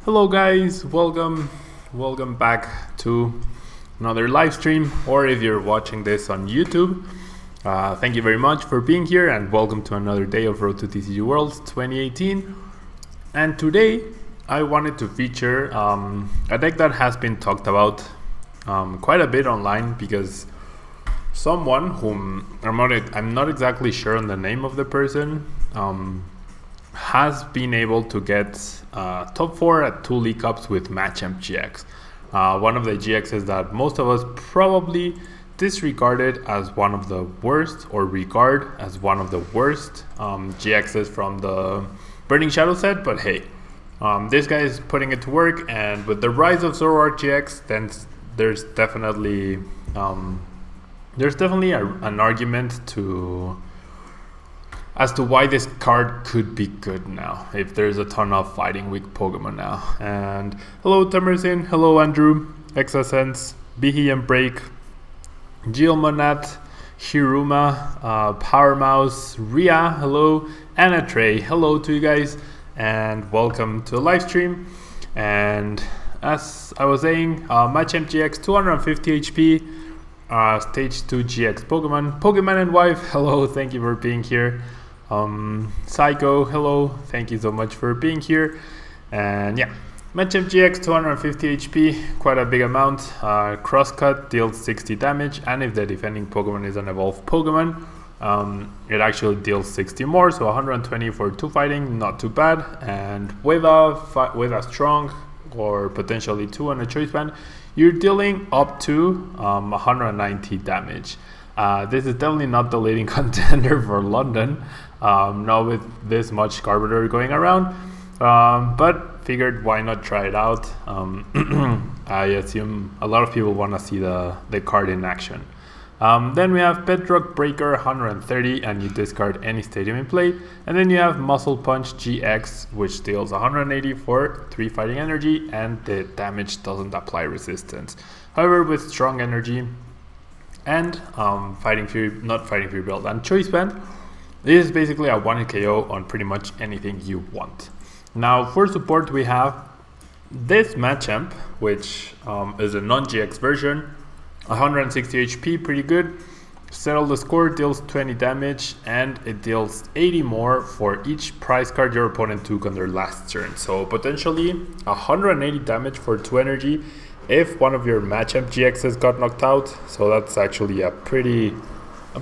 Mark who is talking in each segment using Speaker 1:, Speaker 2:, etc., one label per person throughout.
Speaker 1: Hello guys, welcome back to another live stream, or if you're watching this on YouTube, thank you very much for being here and welcome to another day of Road to TCG Worlds 2018. And today I wanted to feature a deck that has been talked about quite a bit online, because someone whom I'm not exactly sure on the name of the person has been able to get top 4 at 2 League Cups with Machamp GX. One of the GXs that most of us probably disregarded as one of the worst, or regard as one of the worst GXs from the Burning Shadow set, but hey, this guy is putting it to work, and with the rise of Zoroark GX, then there's definitely an argument as to why this card could be good now, if there's a ton of fighting weak Pokemon now. And hello Temersin, hello Andrew, Exasense, BKT Break, Gilmonat, Hiruma, Power Mouse, Ria, hello, Anna Trey, hello to you guys, and welcome to the live stream. And as I was saying, Machamp GX 250 HP, stage 2 GX Pokemon and wife, hello, thank you for being here. Psycho, hello, thank you so much for being here. And yeah, Machamp GX 250 HP, quite a big amount. Crosscut deals 60 damage, and if the defending Pokemon is an evolved Pokemon, it actually deals 60 more, so 120 for 2 fighting, not too bad. And with a strong, or potentially 2 on a choice band, you're dealing up to 190 damage. This is definitely not the leading contender for London, not with this much Carburetor going around, but figured why not try it out. I assume a lot of people want to see the card in action. Then we have Bedrock Breaker 130, and you discard any stadium in play. And then you have Muscle Punch GX, which deals 180 for 3 fighting energy, and the damage doesn't apply resistance. However, with Strong Energy and Fighting Fury build and Choice Band, this is basically a 1-hit KO on pretty much anything you want. Now for support, we have this Machamp, which is a non-GX version, 160 HP, pretty good. Settle the score, deals 20 damage, and it deals 80 more for each prize card your opponent took on their last turn. So potentially 180 damage for 2 energy if one of your Machamp GXs got knocked out. So that's actually a pretty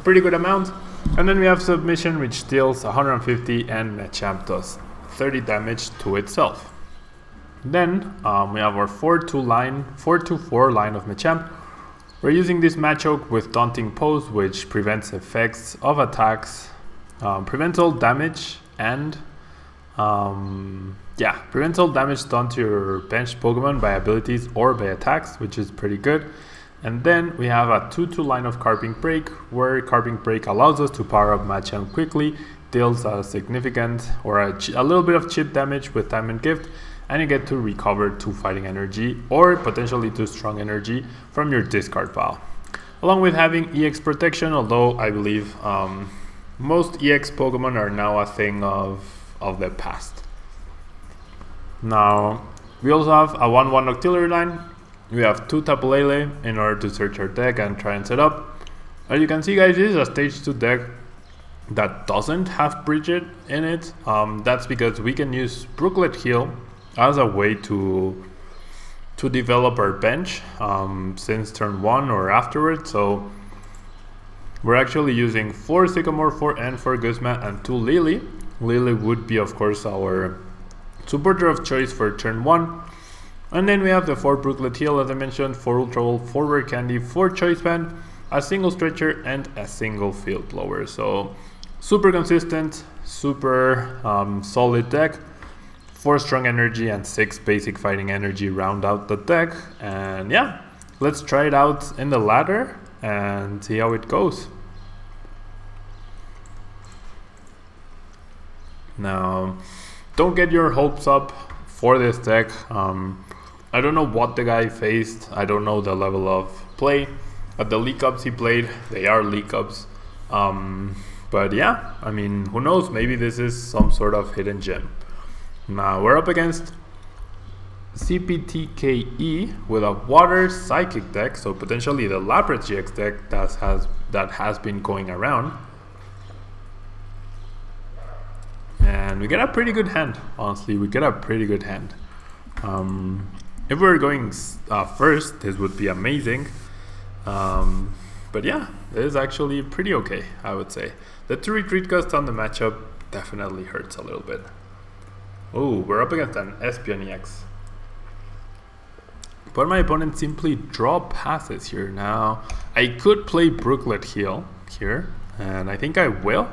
Speaker 1: good amount. And then we have Submission, which deals 150, and Machamp does 30 damage to itself. Then we have our 4-2-4 line of Machamp. We're using this Machoke with Daunting Pose, which prevents effects of attacks, prevents all damage, and prevents all damage done to your benched Pokemon by abilities or by attacks, which is pretty good. And then we have a 2-2 line of Carbink Break, where Carbink Break allows us to power up Machamp quickly, deals a significant or a little bit of chip damage with Time and Gift, and you get to recover 2 fighting energy or potentially 2 strong energy from your discard pile. Along with having EX protection, although I believe most EX Pokemon are now a thing of the past. Now we also have a 1-1 Octillery line. We have 2 Tapu Lele in order to search our deck and try and set up. As you can see, guys, this is a stage 2 deck that doesn't have Bridget in it. That's because we can use Brooklet Hill as a way to develop our bench since turn 1 or afterwards. So we're actually using 4 Sycamore, 4 Guzma, and 2 Lillie. Lillie would be, of course, our supporter of choice for turn 1. And then we have the 4 Brooklet Hill, as I mentioned, 4 Ultra Ball, 4 Rare Candy, 4 Choice Band, a single Stretcher, and a single Field Blower. So super consistent, super solid deck. 4 strong energy and 6 basic fighting energy round out the deck. And yeah, let's try it out in the ladder and see how it goes. Now, don't get your hopes up for this deck. I don't know what the guy faced. I don't know the level of play. At the League Cups he played, they are League Cups. But yeah, I mean, who knows? Maybe this is some sort of hidden gem. Now we're up against CPTKE with a water psychic deck, so potentially the Lapras GX deck that has been going around. And we get a pretty good hand, honestly, we get a pretty good hand. If we were going first, this would be amazing. But yeah, it is actually pretty okay, I would say. The 2 retreat cost on the matchup definitely hurts a little bit. Oh, we're up against an Espeon EX. But my opponent simply draw passes here. Now, I could play Brooklet Hill here, and I think I will.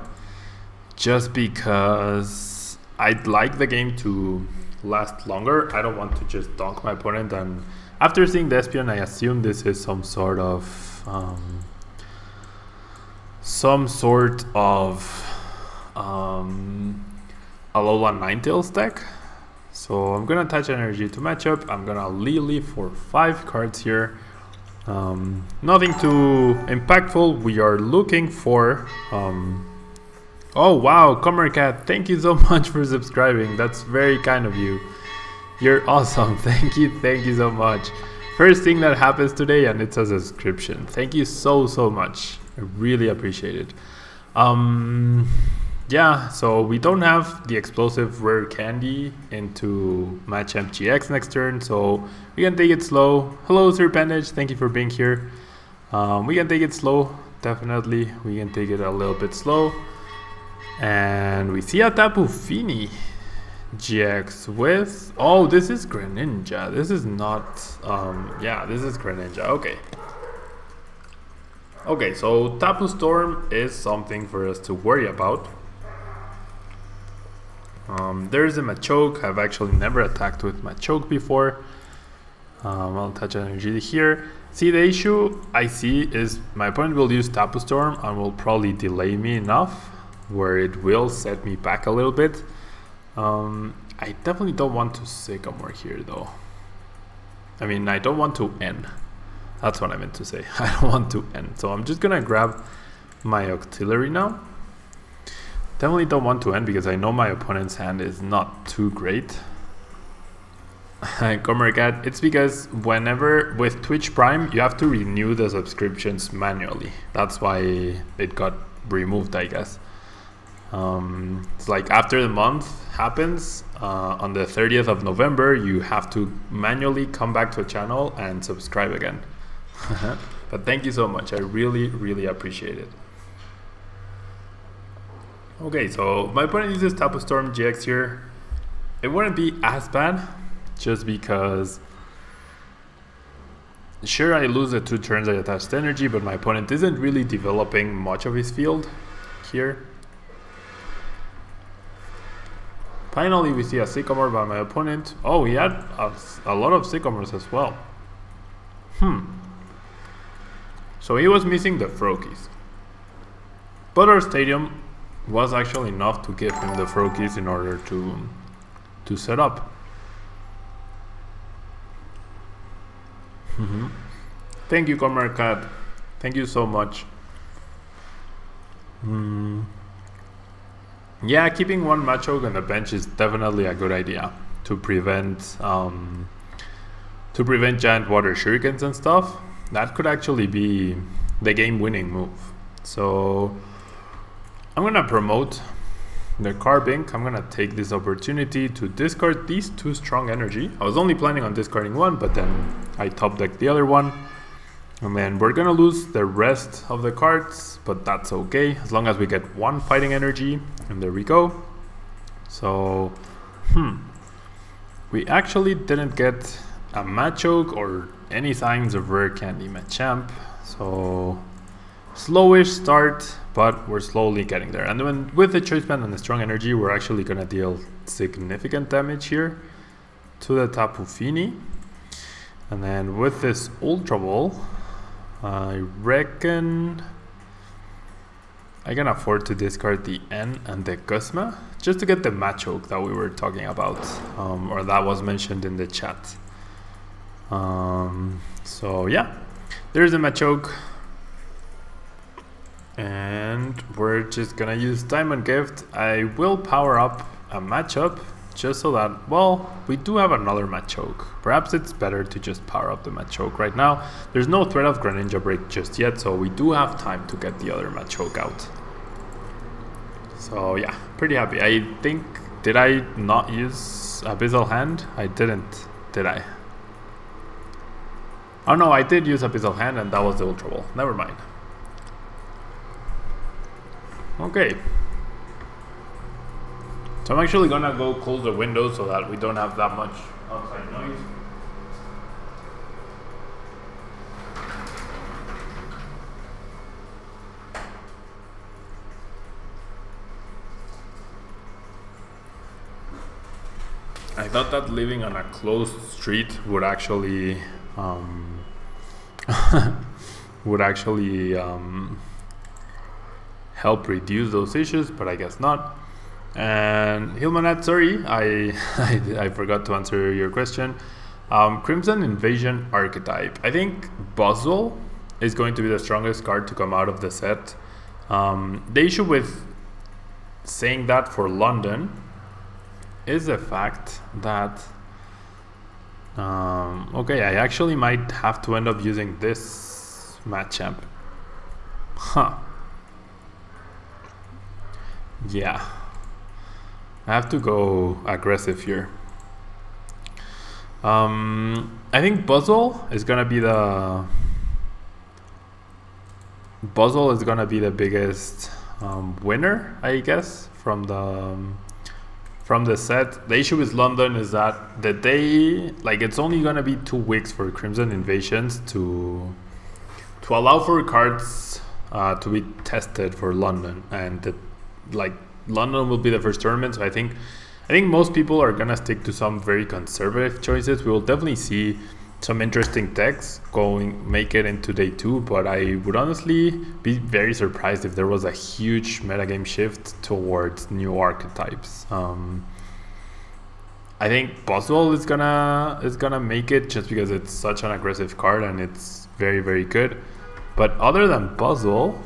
Speaker 1: Just because I'd like the game to last longer. I don't want to just donk my opponent, and after seeing the Espeon, I assume this is some sort of Alola Ninetales deck. So I'm gonna attach energy to Machop. I'm gonna Lillie for 5 cards here. Nothing too impactful. We are looking for oh wow, Comercat, thank you so much for subscribing. That's very kind of you. You're awesome. Thank you so much. First thing that happens today, and it's a subscription. Thank you so much. I really appreciate it. Yeah, so we don't have the explosive Rare Candy into Machamp GX next turn, so we can take it slow. Hello Serpentage, thank you for being here. We can take it slow, definitely. We can take it a little bit slow. And we see a Tapu Lele GX with, oh, this is Greninja. This is not, yeah, this is Greninja. Okay, so Tapu Storm is something for us to worry about. There's a Machoke. I've actually never attacked with Machoke before. I'll touch energy here. See, the issue I see is my opponent will use Tapu Storm and will probably delay me enough where it will set me back a little bit. I definitely don't want to Sycamore here though. I mean, I don't want to N. That's what I meant to say. I don't want to N. So I'm just gonna grab my Octillery now. Definitely don't want to N because I know my opponent's hand is not too great. Comercat, it's because whenever with Twitch Prime you have to renew the subscriptions manually. That's why it got removed, I guess. It's like after the month happens, on the 30th of November, you have to manually come back to a channel and subscribe again. But thank you so much. I really appreciate it. Okay, so my opponent uses Tapu Storm GX here. It wouldn't be as bad, just because sure, I lose the 2 turns I attached energy, but my opponent isn't really developing much of his field here. Finally, we see a Sycamore by my opponent. Oh, he had a lot of Sycamores as well. So he was missing the Froakies. But our stadium was actually enough to give him the Froakies in order to set up. Thank you, Comercat. Thank you so much. Yeah, keeping one Machoke on the bench is definitely a good idea to prevent giant water shurikens and stuff. That could actually be the game-winning move. So I'm gonna promote the Carbink. I'm gonna take this opportunity to discard these 2 strong energy. I was only planning on discarding 1, but then I top decked the other one. And then we're gonna lose the rest of the cards, but that's okay, as long as we get 1 fighting energy. And there we go. So, we actually didn't get a Machoke or any signs of Rare Candy Machamp. So, slowish start, but we're slowly getting there. And then with the Choice Band and the Strong Energy, we're actually gonna deal significant damage here to the Tapu Lele. And then with this Ultra Ball, I reckon I can afford to discard the N and the Guzma just to get the Machoke that we were talking about, or that was mentioned in the chat. So yeah, there's a Machoke, and we're just gonna use Diamond Gift. I will power up a Machop just so that, well, we do have another Machoke. Perhaps it's better to just power up the Machoke right now. There's no threat of Greninja Break just yet, so we do have time to get the other Machoke out. So yeah, pretty happy. I think, did I not use Abyssal Hand? I didn't, did I? Oh no, I did use Abyssal Hand and that was the Ultra Ball. Never mind. Okay. So I'm actually gonna go close the window so that we don't have that much outside noise. I thought that living on a closed street would actually help reduce those issues, but I guess not. And Hilmanat, sorry, I forgot to answer your question. Crimson Invasion archetype. I think Buzzle is going to be the strongest card to come out of the set. The issue with saying that for London is the fact that okay, I actually might have to end up using this Machamp. Huh. Yeah. I have to go aggressive here. I think Buzzle is gonna be the biggest winner, I guess, from the set. The issue with London is that it's only gonna be 2 weeks for Crimson Invasions to allow for cards to be tested for London, and London will be the first tournament. So I think most people are gonna stick to some very conservative choices. We will definitely see some interesting decks make it into day 2, but I would honestly be very surprised if there was a huge metagame shift towards new archetypes. I think Buzzwole is gonna make it just because it's such an aggressive card and it's very, very good. But other than Buzzwole,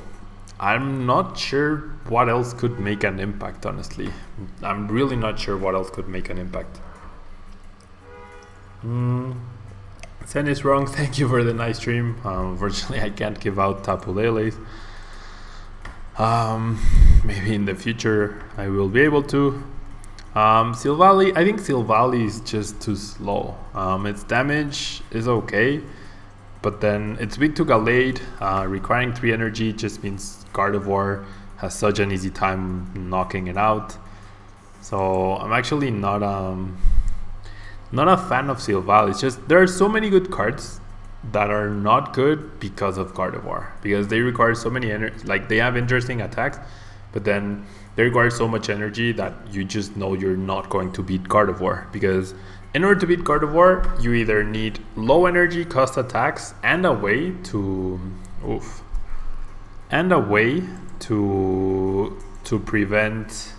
Speaker 1: I'm not sure what else could make an impact, honestly. I'm really not sure what else could make an impact. Sen is wrong, thank you for the nice stream. Unfortunately, I can't give out Tapu Lele's. Maybe in the future I will be able to. Silvally, I think Silvally is just too slow. Its damage is okay, but then it's weak to Gallade. Requiring 3 energy just means Gardevoir has such an easy time knocking it out. So I'm actually not a fan of Silvally. It's just there are so many good cards that are not good because of Gardevoir, because they require so many energy. Like, they have interesting attacks, but then they require so much energy that you just know you're not going to beat Gardevoir. Because in order to beat Gardevoir, you either need low energy cost attacks and a way to prevent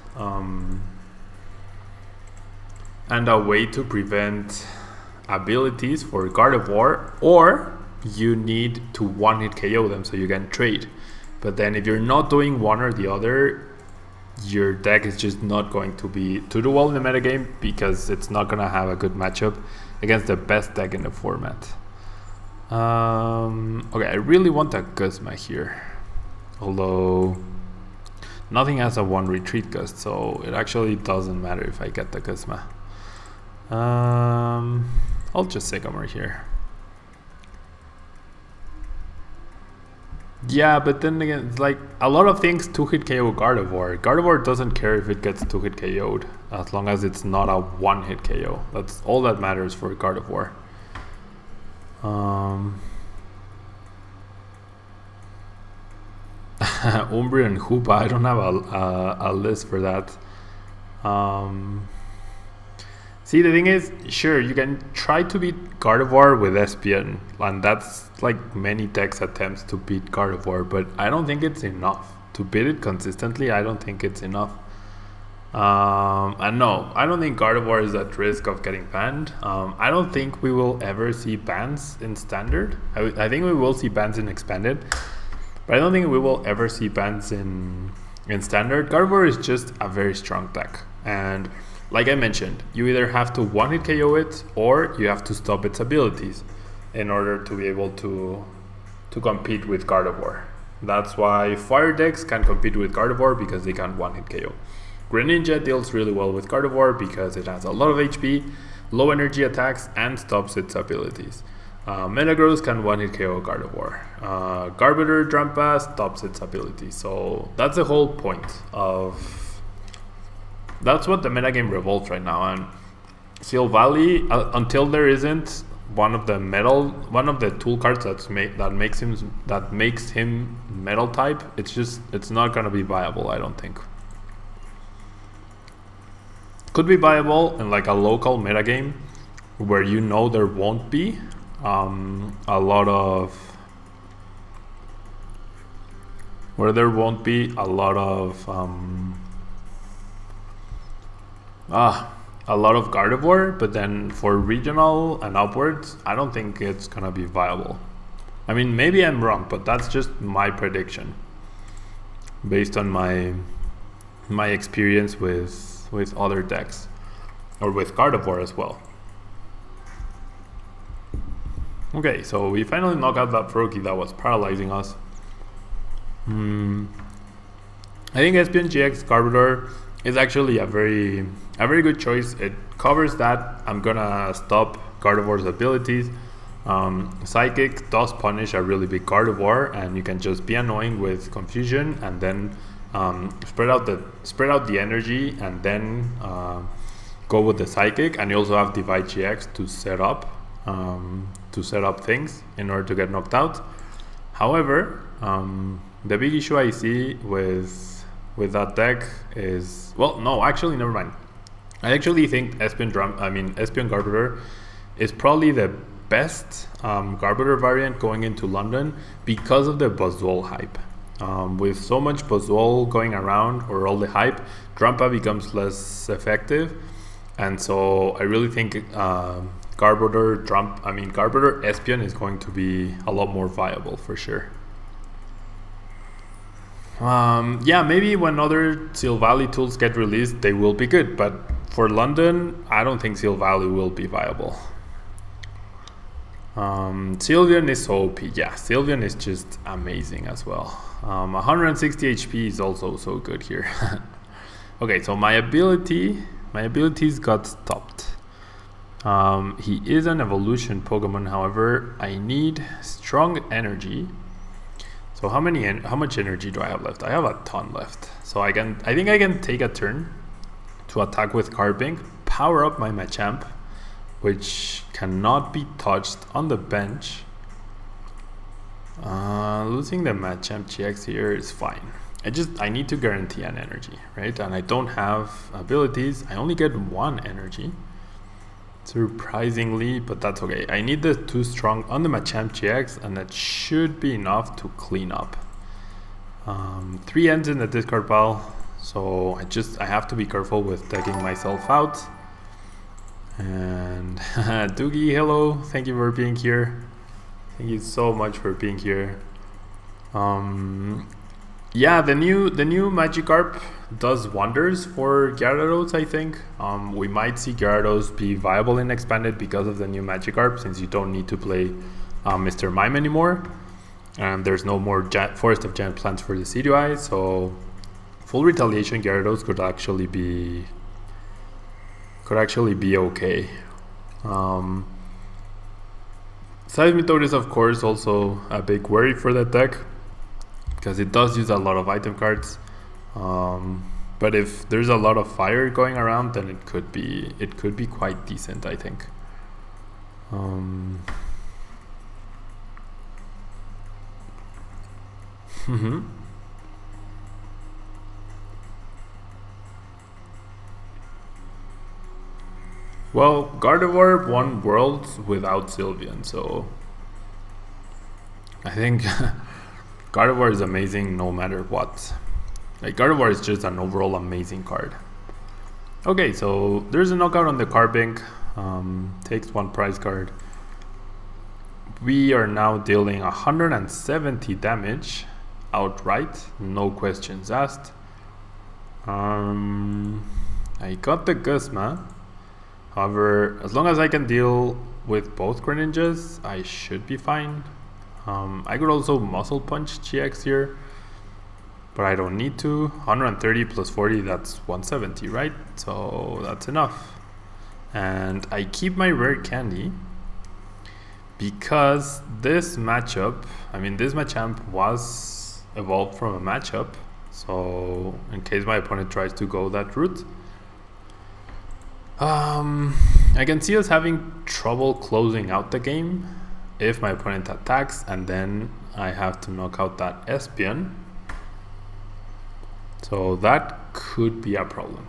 Speaker 1: abilities for Gardevoir, or you need to one-hit KO them so you can trade. But then if you're not doing one or the other, your deck is just not going to do well in the metagame, because it's not going to have a good matchup against the best deck in the format. Okay, I really want a Guzma here, although nothing has a 1 retreat gust, so it actually doesn't matter if I get the Guzma. I'll just Sycamore here. Yeah, but then again, it's like a lot of things 2-hit KO Gardevoir. Gardevoir doesn't care if it gets 2-hit KO'd, as long as it's not a 1-hit KO. That's all that matters for Gardevoir. Umbreon and Hoopa, I don't have a list for that. See, the thing is, sure, you can try to beat Gardevoir with Espeon, and that's like many decks attempts to beat Gardevoir, but I don't think it's enough. To beat it consistently, I don't think it's enough. And no, I don't think Gardevoir is at risk of getting banned. I don't think we will ever see bans in Standard. I think we will see bans in Expanded, but I don't think we will ever see bans in Standard. Gardevoir is just a very strong deck, and like I mentioned, you either have to one-hit KO it or you have to stop its abilities in order to be able to compete with Gardevoir. That's why fire decks can compete with Gardevoir, because they can one-hit KO. Greninja deals really well with Gardevoir because it has a lot of HP, low energy attacks, and stops its abilities. Metagross can one-hit KO Gardevoir. Garbodor Drampa stops its abilities. So that's the whole point of... That's what the metagame revolves right now. And Seal Valley, until there isn't one of the tool cards that makes him metal type, it's not gonna be viable, I don't think. Could be viable in like a local metagame where you know there won't be a lot of Gardevoir, but then for regional and upwards, I don't think it's gonna be viable. I mean, maybe I'm wrong, but that's just my prediction based on my experience with other decks, or with Gardevoir as well. Okay, so we finally knock out that Froakie that was paralyzing us. I think Espeon GX Garbodor is actually a very good choice. It covers that. I'm gonna stop Gardevoir's abilities. Psychic does punish a really big Gardevoir, and you can just be annoying with Confusion and then spread out the energy, and then go with the Psychic. And you also have Divide GX to set up things in order to get knocked out. However, the big issue I see with that deck is, well, no, actually, never mind. I actually think Espeon Garbodor is probably the best Garbodor variant going into London because of the Buzzwole hype. With so much Buzzwole going around, or all the hype, Drampa becomes less effective, and so I really think Garbodor Espeon is going to be a lot more viable for sure. Yeah, maybe when other Seal Valley tools get released, they will be good, but for London, I don't think Seal Valley will be viable. Sylveon is so OP. Yeah, Sylveon is just amazing as well. 160 HP is also so good here. Okay, so my abilities got stopped. He is an evolution Pokemon, however, I need Strong Energy. So how much energy do I have left? I have a ton left. So I think I can take a turn to attack with Carbink, power up my Machamp, which cannot be touched on the bench. Losing the Machamp GX here is fine. I need to guarantee an energy, right? And I don't have abilities. I only get one energy, surprisingly, but that's okay. I need the 2 strong on the Machamp GX, and that should be enough to clean up. 3 ends in the discard pile, so I have to be careful with taking myself out. And Doogie, hello, thank you for being here. Thank you so much for being here. Yeah, the new Magikarp does wonders for Gyarados, I think. We might see Gyarados be viable in Expanded because of the new Magikarp, since you don't need to play Mr. Mime anymore. And there's no more Forest of Giant Plants for the CDI, so full Retaliation Gyarados could actually be okay. Seismitoad is of course also a big worry for that deck, because it does use a lot of item cards. But if there's a lot of fire going around, then it could be quite decent, I think. Well, Gardevoir won Worlds without Sylveon, so I think Gardevoir is amazing no matter what. Like, Gardevoir is just an overall amazing card. Okay, so there's a knockout on the Carbink. Takes 1 prize card. We are now dealing 170 damage outright, no questions asked. I got the Guzma. However, as long as I can deal with both Greninjas, I should be fine. I could also Muscle Punch GX here, but I don't need to. 130 plus 40, that's 170, right? So that's enough. And I keep my Rare Candy because this Machop, this Machamp was evolved from a Machop. So in case my opponent tries to go that route, I can see us having trouble closing out the game if my opponent attacks and then I have to knock out that Espeon. So that could be a problem.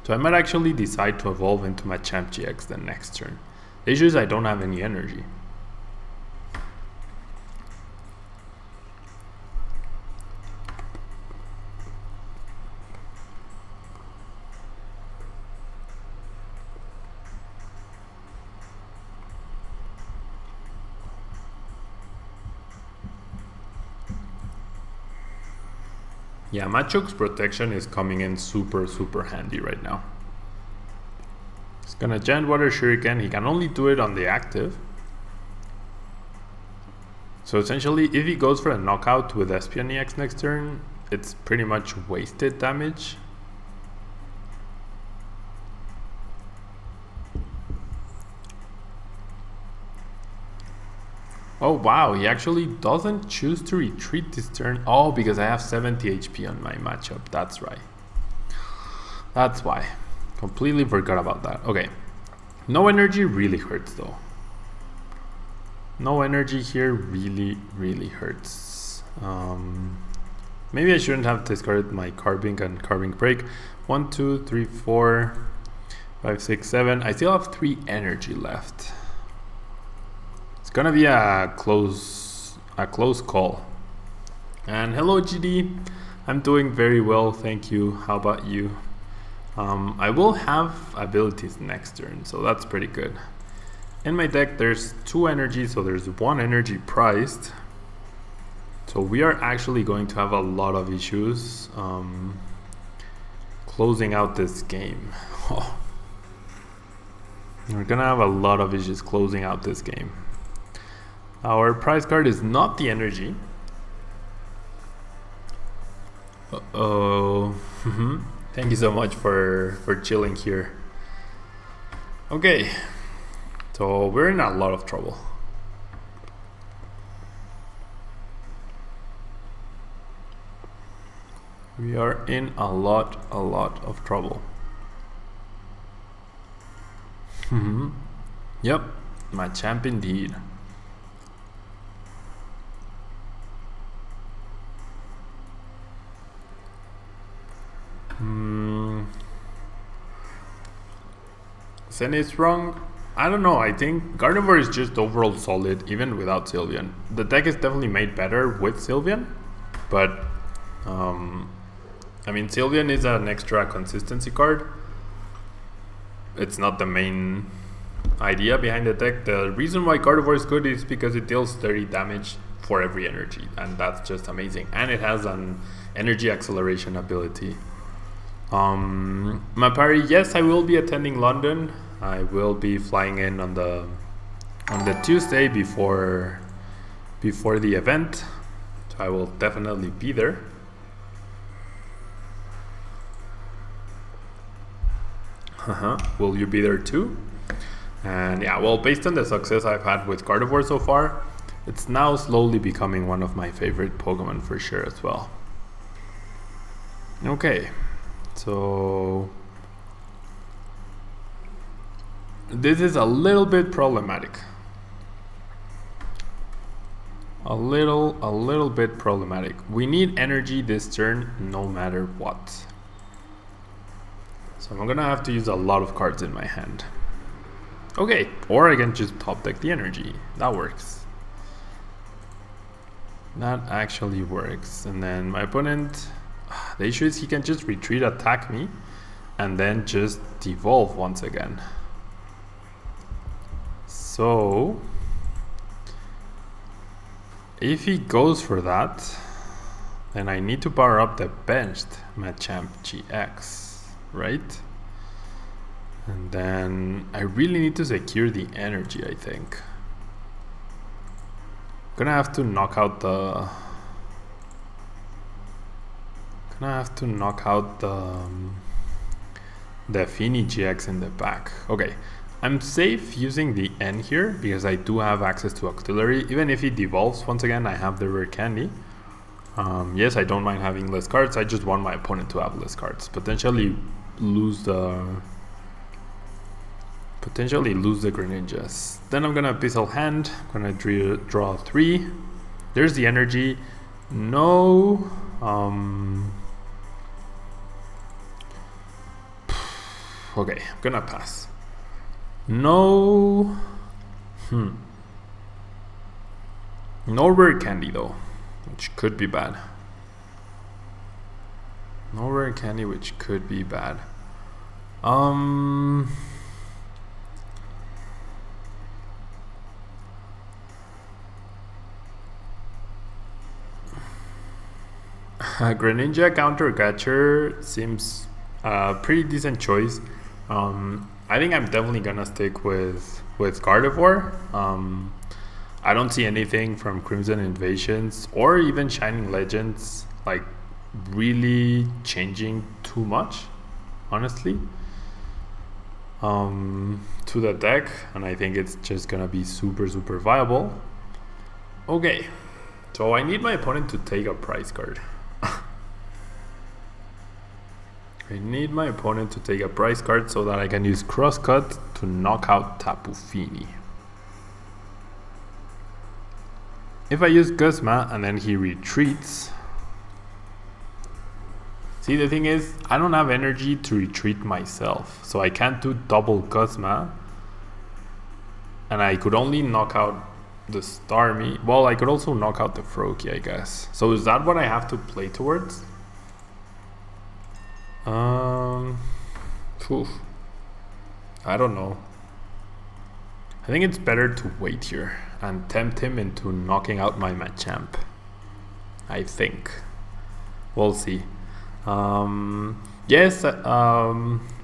Speaker 1: So I might actually decide to evolve into Machamp GX the next turn. The issue is I don't have any energy. Yeah, Machoke's protection is coming in super handy right now. He's gonna Giant Water Shuriken. He can only do it on the active. So essentially, if he goes for a knockout with Espeon EX next turn, it's pretty much wasted damage. Oh wow, he actually doesn't choose to retreat this turn. Oh, because I have 70 HP on my Machop. That's right. That's why. Completely forgot about that. Okay. No energy really hurts though. No energy here really hurts. Maybe I shouldn't have discarded my Carbink and Carbink Break. 1, 2, 3, 4, 5, 6, 7. I still have 3 energy left. It's gonna be a close call. And hello GD, I'm doing very well, thank you. How about you? I will have abilities next turn, so that's pretty good. In my deck there's 2 energy, so there's 1 energy priced. So we are actually going to have a lot of issues closing out this game. We're gonna have a lot of issues closing out this game. Our prize card is not the energy. Uh-oh. Thank you so much for chilling here. Okay. So we're in a lot of trouble. We are in a lot of trouble. Yep, Machamp indeed. Zen is wrong. I don't know, I think Gardevoir is just overall solid even without Sylveon. The deck is definitely made better with Sylveon, but Sylveon is an extra consistency card. It's not the main idea behind the deck. The reason why Gardevoir is good is because it deals 30 damage for every energy, and that's just amazing. And it has an energy acceleration ability. Mapari, yes, I will be attending London. I will be flying in on the Tuesday before the event, so I will definitely be there. Will you be there too? And yeah, well, based on the success I've had with Gardevoir so far, it's now slowly becoming one of my favorite Pokemon for sure as well. Okay, so this is a little bit problematic. A little bit problematic. We need energy this turn no matter what. So I'm gonna have to use a lot of cards in my hand. Okay, or I can just top deck the energy. That works. That actually works. And then my opponent, the issue is he can just retreat, attack me, and then just devolve once again. So if he goes for that, then I need to power up the benched Machamp GX. right? And then I really need to secure the energy, I think. Gonna have to knock out the Fini GX in the back. Okay, I'm safe using the N here because I do have access to Octillery. Even if he devolves, once again, I have the Rare Candy. Yes, I don't mind having less cards. I just want my opponent to have less cards. Potentially lose the Greninjas. Then I'm gonna Abyssal Hand. I'm gonna draw 3. There's the energy. No. Okay, I'm gonna pass. No. No Rare Candy though, which could be bad. No Rare Candy, which could be bad. Greninja counter catcher seems a pretty decent choice. I think I'm definitely gonna stick with Gardevoir. I don't see anything from Crimson Invasions or even Shining Legends like really changing too much, honestly, to the deck, and I think it's just gonna be super viable. Okay, so I need my opponent to take a prize card. I need my opponent to take a prize card so that I can use Crosscut to knock out Tapu Fini. If I use Guzma and then he retreats... See, the thing is, I don't have energy to retreat myself, so I can't do double Guzma. And I could only knock out the Starmie. Well, I could also knock out the Froakie, I guess. So is that what I have to play towards? I don't know. I think it's better to wait here and tempt him into knocking out my Machamp. I think. We'll see. Yes,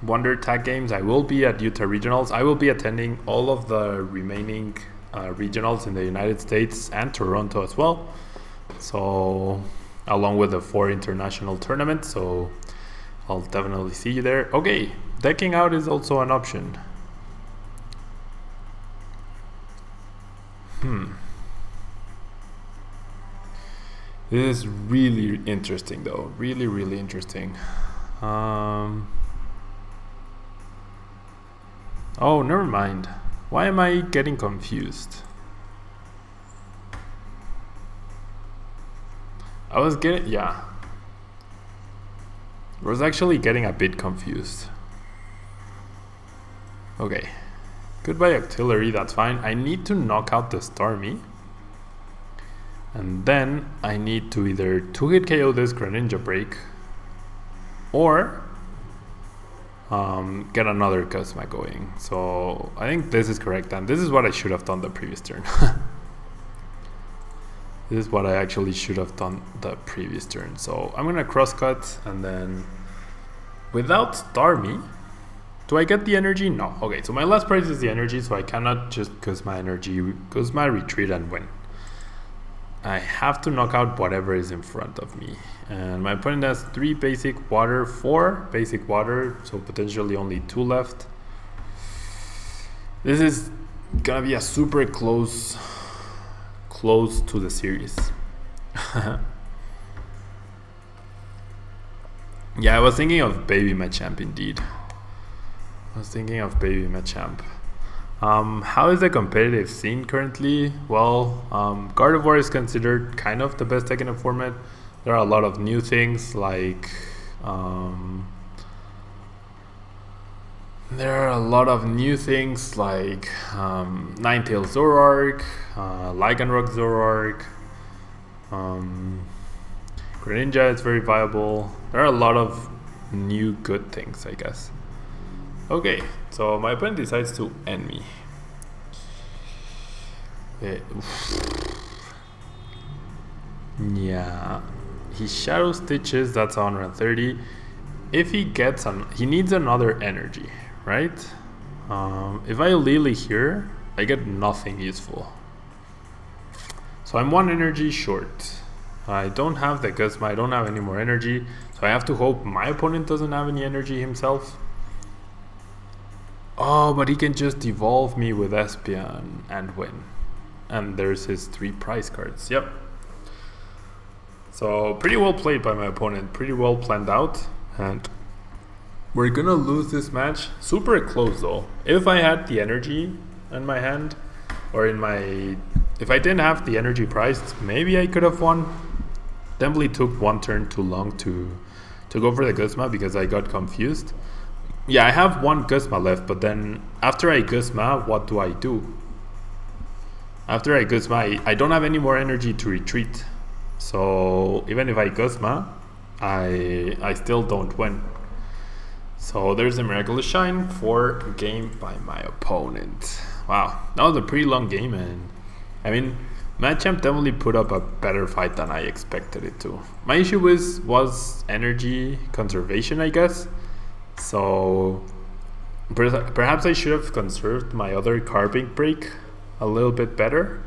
Speaker 1: Wonder Tag Games, I will be at Utah Regionals. I will be attending all of the remaining regionals in the United States and Toronto as well. So, along with the 4 international tournaments. So, I'll definitely see you there. Okay, decking out is also an option. This is really interesting though. Really interesting. Oh, never mind. Why am I getting confused? I was actually getting a bit confused. Okay. Goodbye Octillery, that's fine. I need to knock out the Starmie. And then I need to either 2-hit KO this Greninja break or get another Guzma going. So I think this is correct, and this is what I should have done the previous turn. This is what I actually should have done the previous turn. So I'm gonna crosscut, and then without Starmie, do I get the energy? No. Okay, so my last prize is the energy, so I cannot just Guzma energy, Guzma retreat and win. I have to knock out whatever is in front of me. And my opponent has 3 basic water, 4 basic water, so potentially only 2 left. This is gonna be a super close to the series. Yeah, I was thinking of Baby Machamp indeed. I was thinking of Baby Machamp. How is the competitive scene currently? Well, Gardevoir is considered kind of the best deck in the format. There are a lot of new things like Ninetales Zoroark, Lycanroc Zoroark, Greninja is very viable. There are a lot of new good things, I guess. Okay, so my opponent decides to end me. Yeah, he Shadow Stitches, that's 130. if he gets he needs another energy, right? If I Lillie here, I get nothing useful. So I'm 1 energy short. I don't have the Guzma, I don't have any more energy, so I have to hope my opponent doesn't have any energy himself. Oh, but he can just evolve me with Espeon and win. And there's his 3 prize cards. Yep. So pretty well played by my opponent, pretty well planned out, and we're gonna lose this match. Super close though. If I had the energy in my hand, or in my, if I didn't have the energy priced, maybe I could have won. Definitely took 1 turn too long to go for the Guzma because I got confused. Yeah, I have 1 Guzma left, but then after I Guzma, what do I do? After I Guzma, I don't have any more energy to retreat. So even if I Guzma, I still don't win. So there's a Miraculous Shine for game by my opponent. Wow, that was a pretty long game, and I mean, Machamp definitely put up a better fight than I expected it to. My issue was energy conservation, I guess. So perhaps I should have conserved my other Carbink break a little bit better.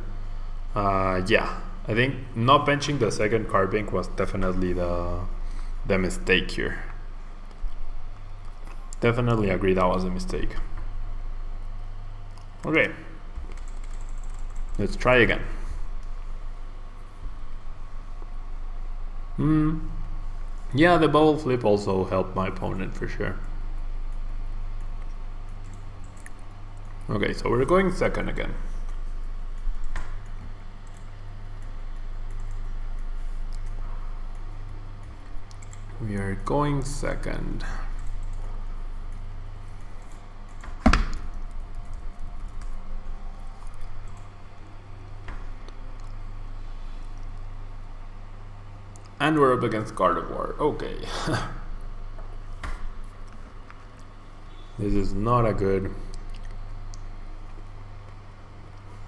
Speaker 1: Yeah, I think not benching the second Carbink was definitely the mistake here. Definitely agree that was a mistake. Okay, let's try again. Yeah, the bubble flip also helped my opponent for sure. Okay, so we're going second again. We are going second. And we're up against Gardevoir. Okay. This is not a good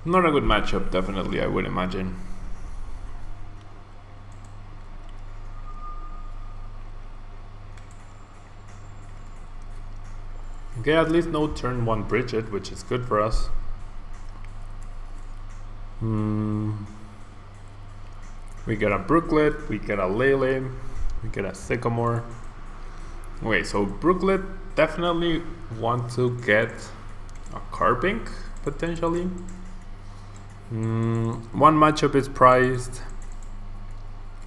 Speaker 1: matchup, definitely, I would imagine. Okay, at least no turn 1 Bridget, which is good for us. We get a Brooklet, we get a Lele, we get a Sycamore. Okay, so Brooklet definitely want to get a Carbink, potentially. 1 Machop is prized.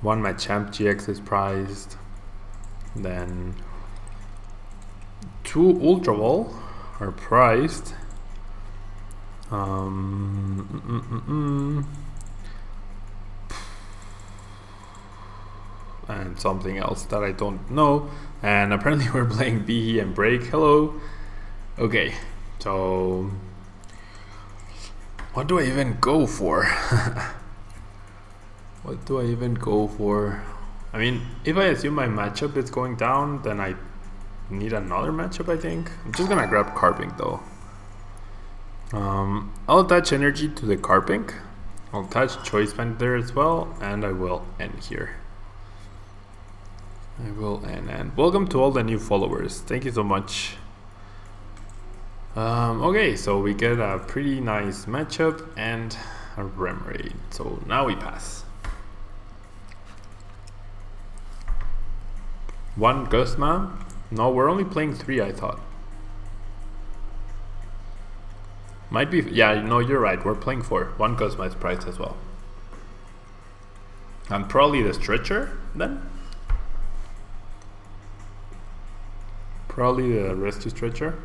Speaker 1: 1 Machamp GX is prized. Then 2 Ultra Ball are prized. And something else that I don't know. And apparently we're playing BE and Break. Hello. Okay, so what do I even go for? What do I even go for? I mean, if I assume my matchup is going down, then I need another matchup, I think. I'm just gonna grab Carbink though. I'll attach energy to the Carbink. I'll attach Choice Band there as well, and I will end here. I will end, and welcome to all the new followers. Thank you so much. Okay, so we get a pretty nice matchup and a Remoraid. So now we pass. 1 Guzma. No, we're only playing 3, I thought. Might be, yeah, no, you're right. We're playing 4. 1 Guzma is priced as well. And probably the Stretcher then. Probably the Rescue Stretcher.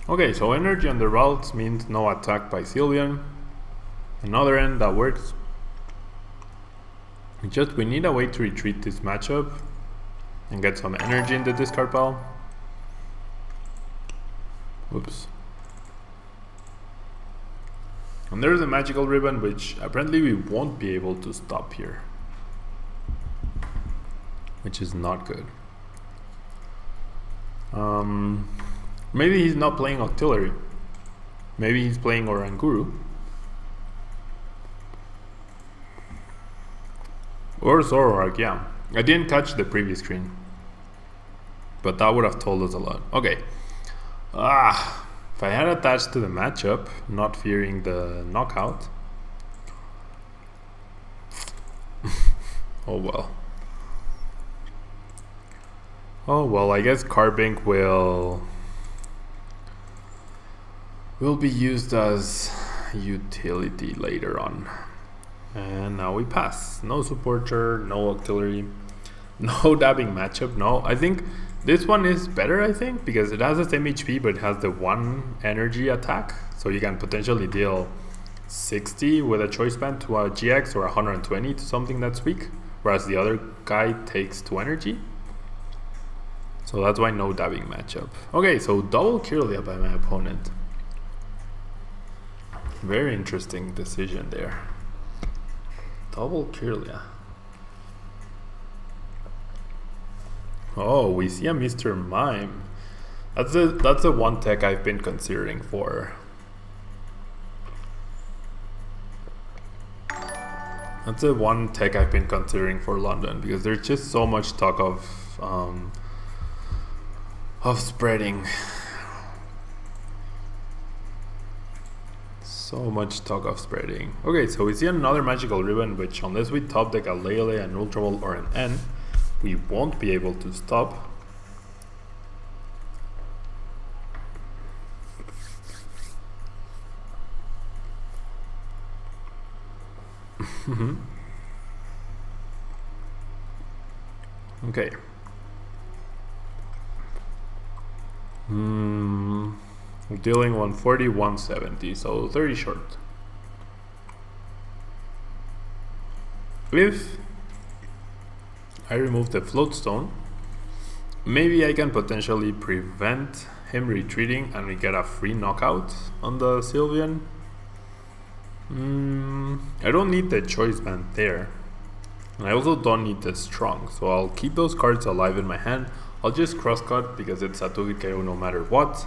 Speaker 1: Okay, so energy on the routes means no attack by Sylveon. Another end that works. We need a way to retreat this matchup and get some energy in the discard pile. Oops. And there's a magical ribbon, which apparently we won't be able to stop here, which is not good. Maybe he's not playing Octillery. Maybe he's playing Oranguru. Or Zoroark, yeah. I didn't catch the previous screen, but that would have told us a lot. Okay. If I had attached to the matchup, not fearing the knockout. Oh well. Oh well, I guess Carbink will be used as utility later on. And now we pass. No supporter, no Octillery, no dabbing matchup. No, I think this one is better, I think, because it has the same HP, but it has the 1 energy attack. So you can potentially deal 60 with a choice band to a GX or 120 to something that's weak. Whereas the other guy takes 2 energy. So that's why no dabbing matchup. Okay, so double Kirlia by my opponent. Very interesting decision there. Double Kirlia. Oh, we see a Mr. Mime. That's the one tech I've been considering for. That's the one tech I've been considering for London, because there's just so much talk of spreading. So much talk of spreading. Okay, so we see another magical ribbon, which unless we top deck a Lele, an Ultra Ball, or an N, we won't be able to stop. Okay. Dealing 140, 170, so 30 short. If I remove the float stone, maybe I can potentially prevent him retreating and we get a free knockout on the Sylveon. I don't need the choice band there. And I also don't need the strong, so I'll keep those cards alive in my hand. I'll just crosscut because it's a 2-hit KO no matter what.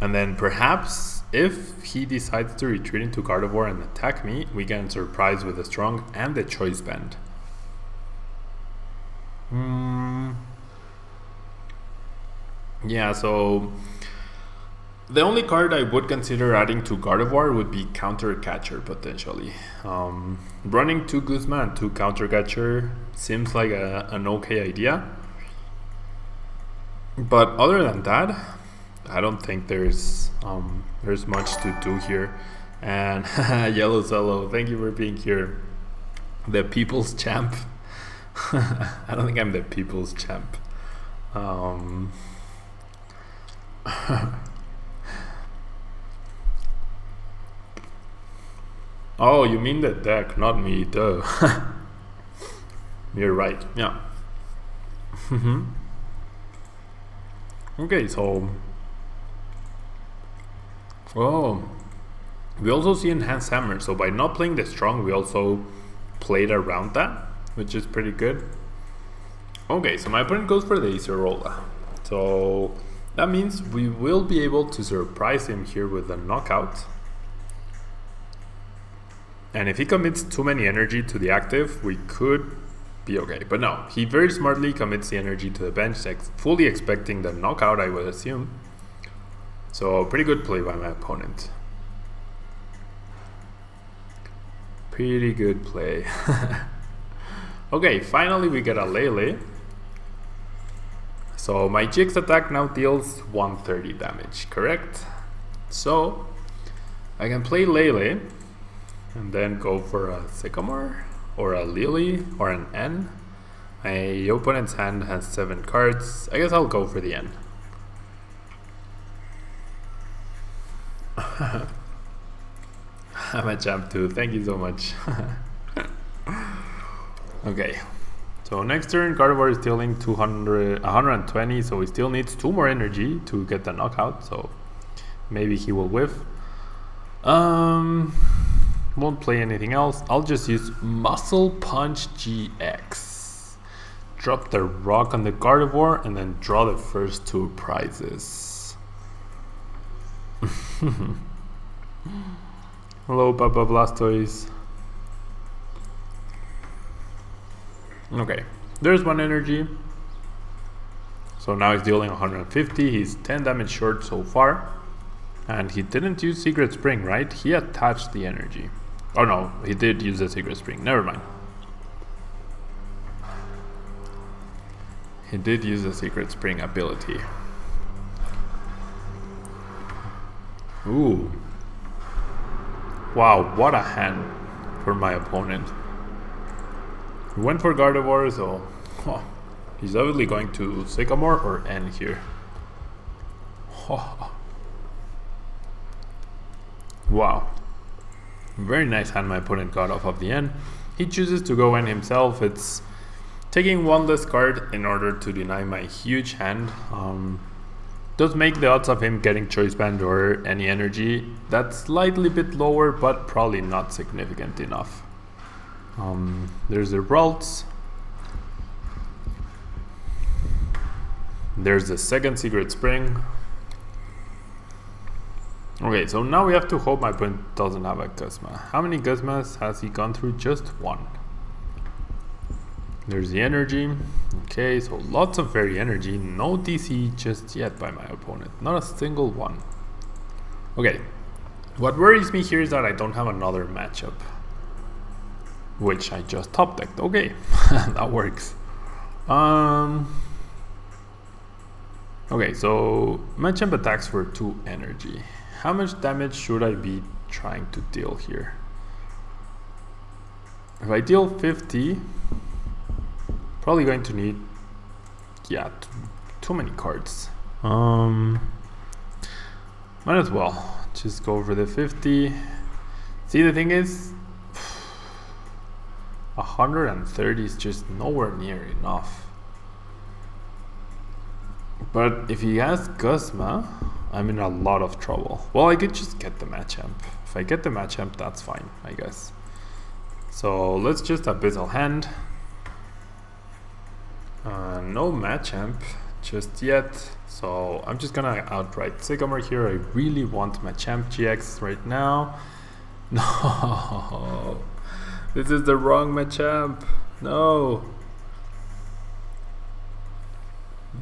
Speaker 1: And then perhaps if he decides to retreat into Gardevoir and attack me, we can surprise with the strong and the choice band. Yeah, so the only card I would consider adding to Gardevoir would be Counter Catcher potentially. Running 2 Guzma and 2 Counter Catcher seems like an okay idea. But other than that, I don't think there's much to do here. And Yellow Zello, thank you for being here. The people's champ. I don't think I'm the people's champ. Oh, you mean the deck, not me, duh. You're right, yeah. Okay, so... Oh, we also see Enhanced Hammer, so by not playing the strong, we also played around that, which is pretty good. Okay, so my opponent goes for the Acerola. So that means we will be able to surprise him here with a knockout. And if he commits too many energy to the active, we could be okay. But no, he very smartly commits the energy to the bench, fully expecting the knockout, I would assume. So pretty good play by my opponent. Pretty good play. Okay, finally we get a Lele. So my GX attack now deals 130 damage, correct? So I can play Lele and then go for a Sycamore or a Lillie or an N. My opponent's hand has 7 cards. I guess I'll go for the N. I'm a champ too, thank you so much. Okay, so next turn Gardevoir is dealing 120, so he still needs 2 more energy to get the knockout, so maybe he will whiff. Won't play anything else. I'll just use Muscle Punch GX. Drop the rock on the Gardevoir and then draw the first 2 prizes. Hello, Papa Blastoise. Okay, There's one energy. So now he's dealing 150. He's 10 damage short so far. And he didn't use Secret Spring, right? He attached the energy. Oh no, he did use the Secret Spring. Never mind. He did use the Secret Spring ability. Ooh. Wow, what a hand for my opponent. He went for Gardevoir, so he's obviously going to Sycamore or N here. Wow. Very nice hand my opponent got off of the N. He chooses to go N himself. It's taking one less card in order to deny my huge hand. Does make the odds of him getting Choice Band or any energy that slightly bit lower, but probably not significant enough. There's the Ralts. There's the second Secret Spring. Okay, so now we have to hope my opponent doesn't have a Guzma. How many Guzmas has he gone through? Just one. There's the energy. Okay, so lots of fairy energy. No DC just yet by my opponent. Not a single one. Okay, what worries me here is that I don't have another matchup, which I just top decked. Okay, that works. Okay, so Machamp attacks for 2 energy. How much damage should I be trying to deal here? If I deal 50, probably going to need, yeah, too many cards. Might as well just go over the 50. See, the thing is, 130 is just nowhere near enough. But if he has Guzma, I'm in a lot of trouble. Well, I could just get the Machamp. If I get the Machamp, that's fine, I guess. So let's just Abyssal Hand. No Machamp just yet. So I'm just gonna outright Sycamore here. I really want Machamp GX right now. No, this is the wrong Machamp. No.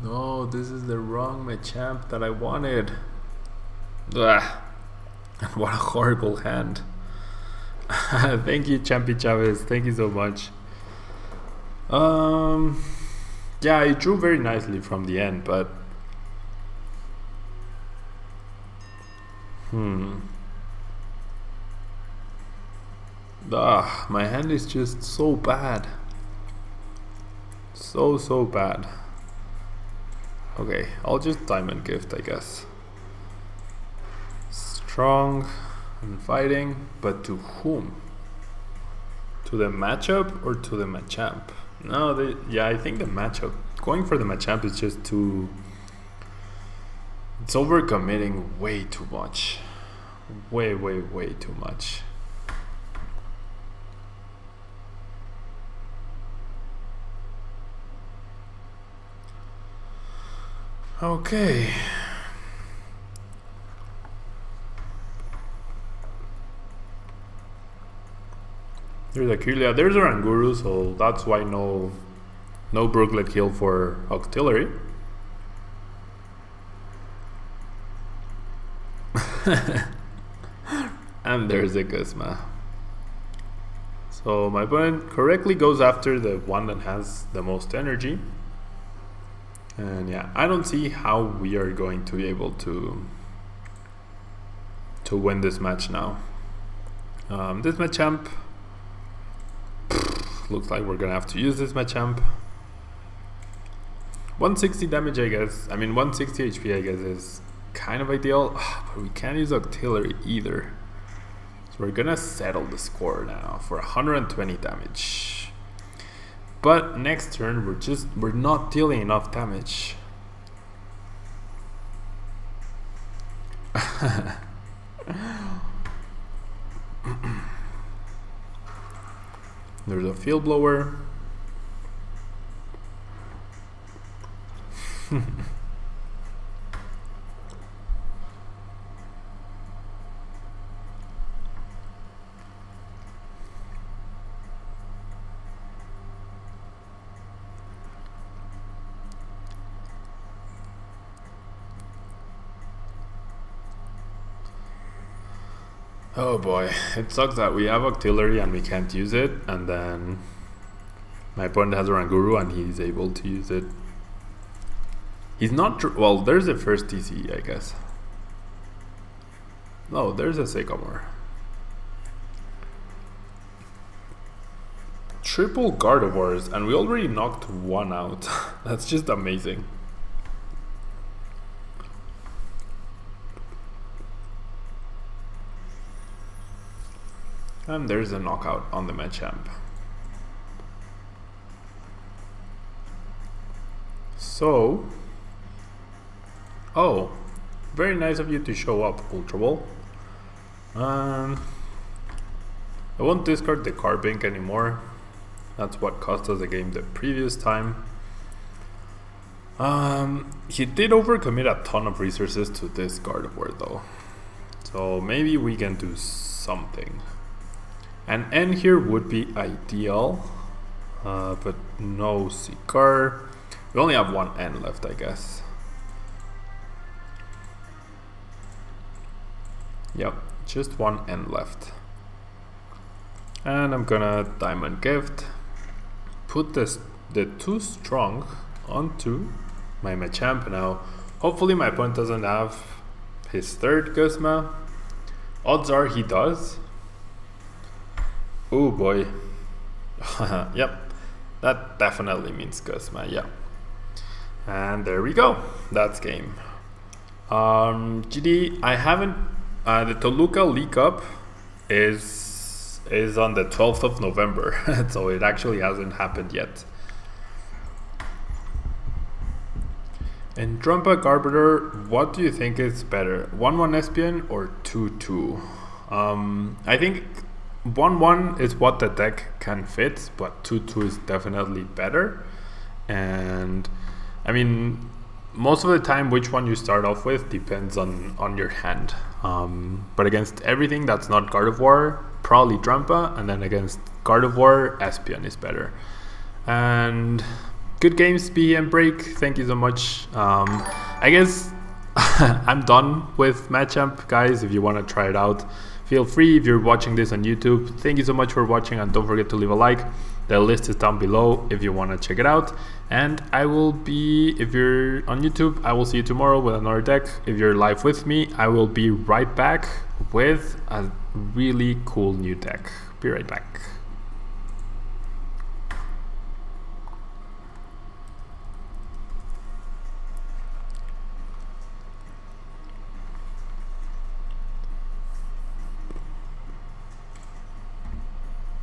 Speaker 1: No, this is the wrong Machamp that I wanted. Ugh. What a horrible hand. Thank you, Champy Chavez. Thank you so much. Yeah, I drew very nicely from the end, but my hand is just so bad. So bad. Okay, I'll just Diamond Gift, I guess. Strong and fighting, but to whom? To the Machop or to the Machamp? No, yeah, I think the Machop. Going for the Machamp is just too... It's overcommitting way too much. Way too much. Okay. There's a Kirlia, there's a Ranguru, so that's why no Brooklet Hill for Octillery. And there's a Guzma. So my opponent correctly goes after the one that has the most energy. And yeah, I don't see how we are going to be able to win this match now. This Machamp, looks like we're gonna have to use this Machamp. 160 damage, I guess. I mean, 160 HP, I guess, is kind of ideal. But we can't use Octillery either. So we're gonna settle the score now for 120 damage. But next turn, we're not dealing enough damage. There's a Field Blower. Oh boy, it sucks that we have Octillery and we can't use it, and then my opponent has a Ranguru and he's able to use it. He's not well, there's the first TCG, I guess. No, there's a Sycamore. Triple Gardevoirs, and we already knocked one out. That's just amazing. And there's a knockout on the Machamp. So, oh, very nice of you to show up, Ultra Ball. I won't discard the Carbink anymore. That's what cost us the game the previous time. He did overcommit a ton of resources to this Gardevoir though. So maybe we can do something. An N here would be ideal, but no Seeker. We only have one N left, I guess. Yep, just one N left. And I'm gonna Diamond Gift. Put the 2 Strong onto my Machamp now. Hopefully my opponent doesn't have his third Guzma. Odds are he does. Oh boy. Yep, that definitely means Guzma, yeah. And there we go, that's game. GD, I haven't, the Toluca League Cup is on the 12th of November, so it actually hasn't happened yet. In Drumpa Garbiter, what do you think is better, 1-1 Espion or 2-2? I think 1-1 is what the deck can fit, but 2-2 is definitely better. And I mean, most of the time which one you start off with depends on your hand. But against everything that's not Gardevoir, probably Drumpa, and then against Gardevoir, Espion is better. And good games, BE and Break, thank you so much. I guess I'm done with Machamp, guys. If you want to try it out, feel free. If you're watching this on YouTube, thank you so much for watching, and don't forget to leave a like. The list is down below if you want to check it out. And I will be, if you're on YouTube, I will see you tomorrow with another deck. If you're live with me, I will be right back with a really cool new deck. Be right back.